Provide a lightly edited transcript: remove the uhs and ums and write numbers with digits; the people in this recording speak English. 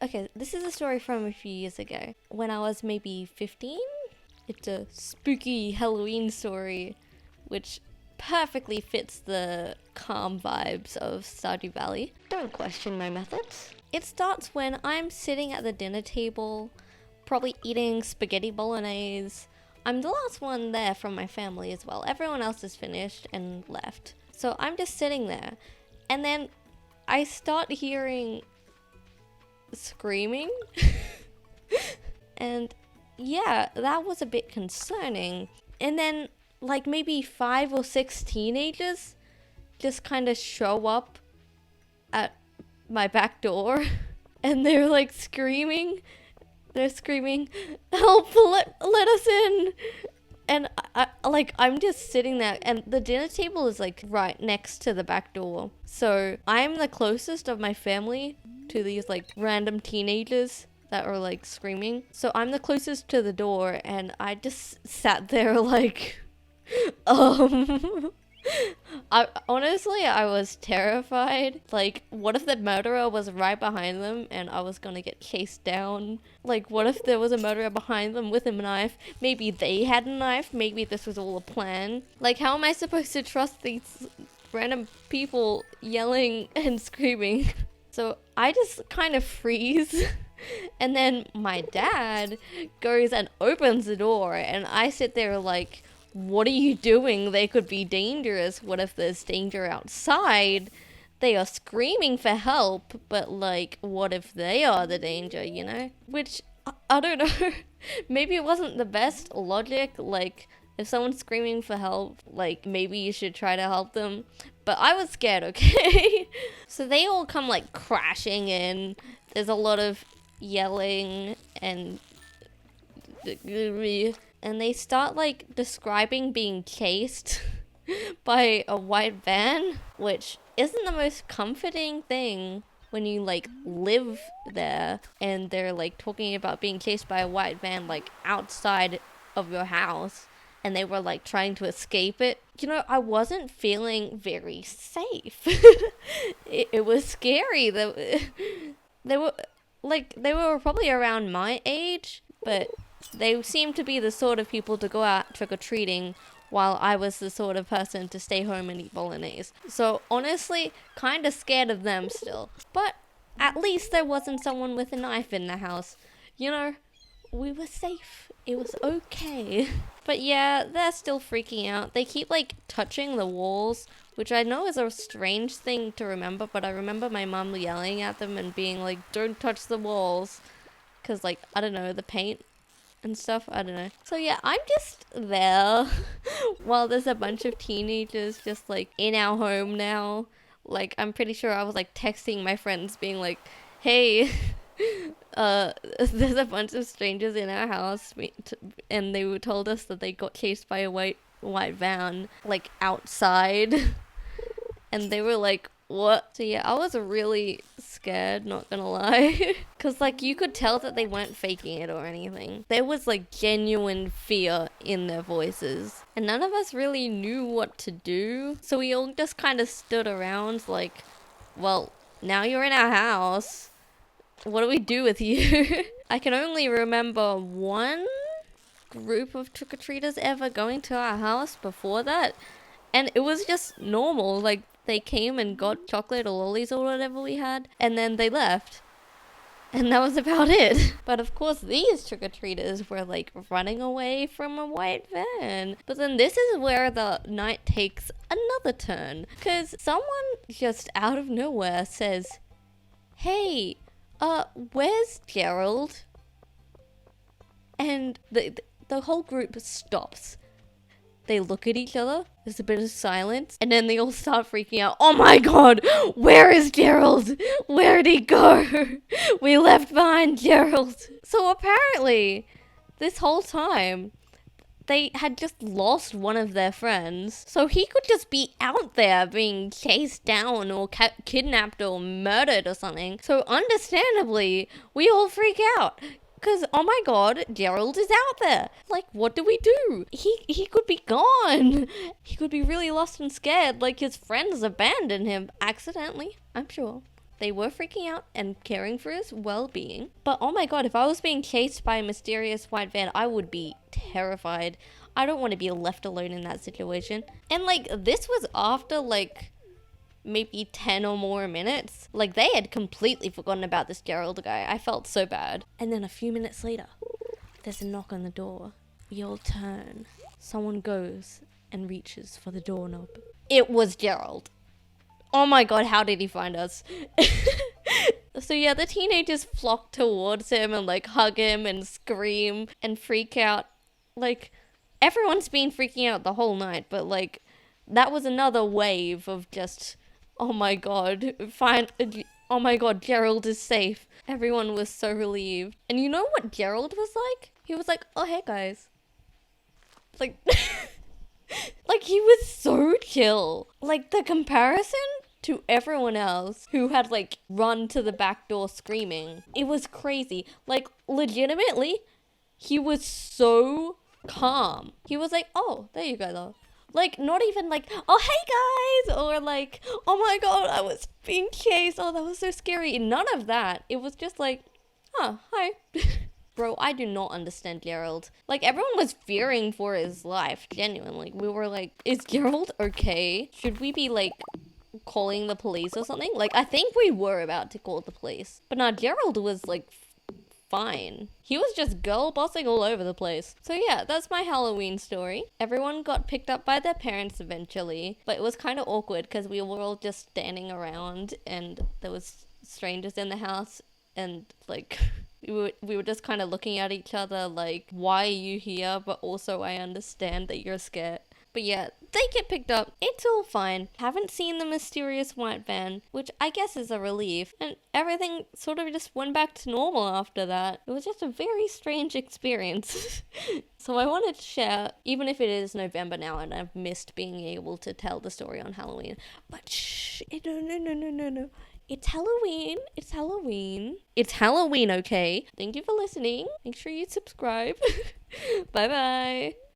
Okay, this is a story from a few years ago when I was maybe 15. It's a spooky Halloween story, which perfectly fits the calm vibes of Stardew Valley. Don't question my methods. It starts when I'm sitting at the dinner table, probably eating spaghetti bolognese. I'm the last one there from my family as well. Everyone else is finished and left. So I'm just sitting there. And then I start hearing screaming. And yeah, that was a bit concerning. And then like maybe 5 or 6 teenagers just kind of show up at my back door and they're like screaming. They're screaming, "Help, let us in." And I'm just sitting there, and the dinner table is like right next to the back door. So I'm the closest of my family to these like random teenagers that are like screaming. So I'm the closest to the door, and I just sat there like, I was terrified. Like, what if the murderer was right behind them and I was gonna get chased down? Like, what if there was a murderer behind them with a knife? Maybe they had a knife. Maybe this was all a plan. Like, how am I supposed to trust these random people yelling and screaming? So I just kind of freeze. And then my dad goes and opens the door, and I sit there like, what are you doing? They could be dangerous. What if there's danger outside? They are screaming for help, but like, what if they are the danger, you know? Which, I don't know. Maybe it wasn't the best logic. Like, if someone's screaming for help, like, maybe you should try to help them. But I was scared, okay? So they all come like crashing in. There's a lot of yelling and they start like describing being chased by a white van, which isn't the most comforting thing when you like live there and they're like talking about being chased by a white van like outside of your house, and they were like trying to escape it. You know, I wasn't feeling very safe. It was scary. They were probably around my age, but they seemed to be the sort of people to go out trick-or-treating while I was the sort of person to stay home and eat bolognese. So honestly, kind of scared of them still. But at least there wasn't someone with a knife in the house. You know, we were safe. It was okay. But yeah, they're still freaking out. They keep like touching the walls, which I know is a strange thing to remember, but I remember my mum yelling at them and being like, don't touch the walls. Because like, I don't know, the paint and stuff, I don't know. So yeah, I'm just there while there's a bunch of teenagers just like in our home now. Like, I'm pretty sure I was like texting my friends being like, hey, there's a bunch of strangers in our house, and they told us that they got chased by a white van like outside. And they were like, what? So yeah, I was really scared, not gonna lie. Cause like you could tell that they weren't faking it or anything. There was like genuine fear in their voices. And none of us really knew what to do. So we all just kind of stood around like, well, now you're in our house. What do we do with you? I can only remember one group of trick-or-treaters ever going to our house before that. And it was just normal. Like, they came and got chocolate or lollies or whatever we had, and then they left. And that was about it. But of course, these trick-or-treaters were like running away from a white van. But then this is where the night takes another turn. Because someone just out of nowhere says, hey, where's Gerald? And the whole group stops. They look at each other, there's a bit of silence, and then they all start freaking out. Oh my god, where is Gerald? Where'd he go? We left behind Gerald. So apparently, this whole time, they had just lost one of their friends. So he could just be out there being chased down or kidnapped or murdered or something. So understandably, we all freak out. Because, oh my god, Gerald is out there. Like, what do we do? He could be gone. He could be really lost and scared, like his friends abandoned him accidentally, I'm sure. They were freaking out and caring for his well-being. But oh my god, if I was being chased by a mysterious white van, I would be terrified. I don't want to be left alone in that situation. And like, this was after like maybe 10 or more minutes. Like, they had completely forgotten about this Gerald guy. I felt so bad. And then a few minutes later, there's a knock on the door. We all turn. Someone goes and reaches for the doorknob. It was Gerald. Oh my god, how did he find us? So yeah, the teenagers flock towards him and like hug him and scream and freak out. Like, everyone's been freaking out the whole night, but like, that was another wave of just, oh my god, oh my god, Gerald is safe. Everyone was so relieved. And you know what Gerald was like? He was like, oh hey guys. Like, like he was so chill. Like, the comparison to everyone else who had like run to the back door screaming, it was crazy. Like, legitimately, he was so calm. He was like, oh, there you go though. Like, not even like, oh hey guys, or like, oh my god, I was being chased, oh that was so scary. None of that. It was just like, oh, hi. Bro, I do not understand Gerald. Like, everyone was fearing for his life, genuinely. We were like, is Gerald okay? Should we be like calling the police or something? Like, I think we were about to call the police. But now Gerald was like fine. He was just girl bossing all over the place. So yeah, that's my Halloween story. Everyone got picked up by their parents eventually, but it was kind of awkward because we were all just standing around and there was strangers in the house and like we were just kind of looking at each other like, why are you here? But also I understand that you're scared. But yeah, they get picked up. It's all fine. Haven't seen the mysterious white van, which I guess is a relief. And everything sort of just went back to normal after that. It was just a very strange experience. So I wanted to share, even if it is November now and I've missed being able to tell the story on Halloween. But shh, no. It's Halloween. It's Halloween. It's Halloween, okay? Thank you for listening. Make sure you subscribe. Bye-bye.